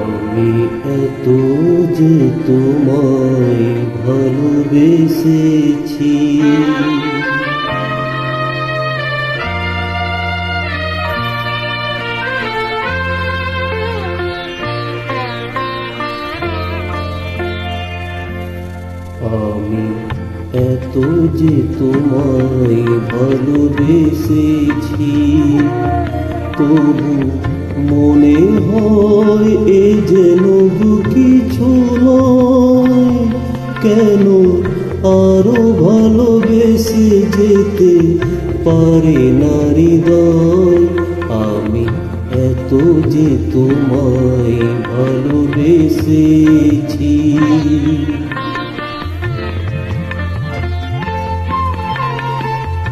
আমি এত যে তোমায় ভালোবেসেছি, আমি এত যে তোমায় ভালোবেসেছি, তবু মনে হয় এ যেন কিছু নয়। কেন আরো ভালোবেসে যেতে পারে না হৃদয়? আমি এত যে তোমায় ভালোবেসেছি।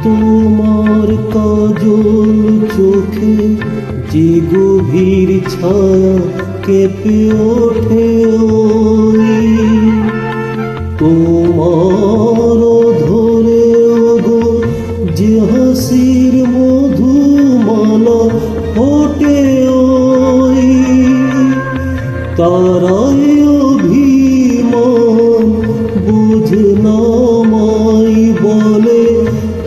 তোমার কাজল চোখে যে গভীর ছায়া কেঁপে ওঠে, তোমার ধরে গো যে হাসির মধুমালা ফোটে, তারাই অভিমান বুঝে না মাই বলে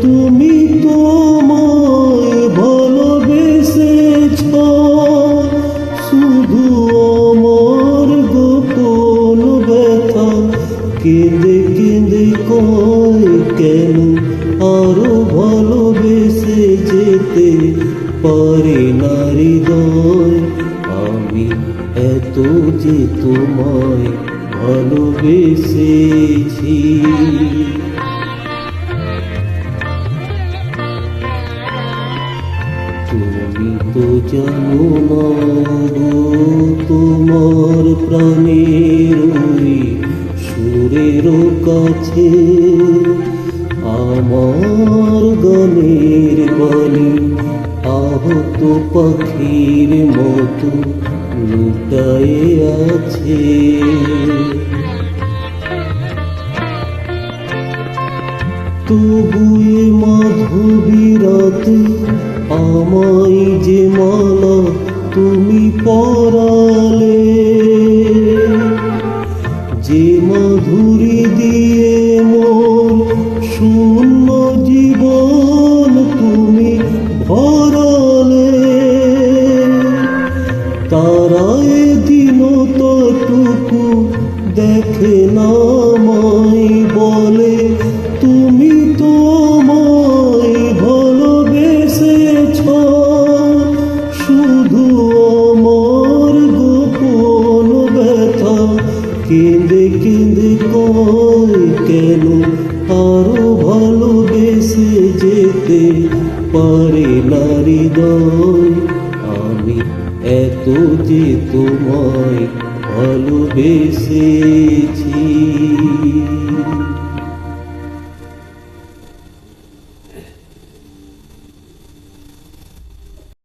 তুমি তোমায় ভালোবেসেছ। শুধু আমার গোপন ব্যথা কেঁদে কেঁদে কয়, কেন আরো ভালোবেসে যেতে পারে না হৃদয়? আমি এত যে তোমায় ভালোবেসেছি। তুমি তো জানো না গো, তোমার প্রাণের ওই সুরের কাছে আমার গানের বাণী আহত পাখির মতো লুটায়ে আছে। তবু এ মাধবী রাতে আমায় যে মালা তুমি পরালে, যে মাধুরী দিয়ে মোর শূন্য জীবন তুমি ভরালে, তারা এদিন তটুকু দেখে না মাই বলে তুমি তোমায় ভালোবেসেছ। শুধু আমার গোপন ব্যথা কেঁদে কেঁদে কয়, কেন আরো ভালোবেসে যেতে পারে না হৃদয়? আমি এত যে তোমায় ভালোবেসেছি।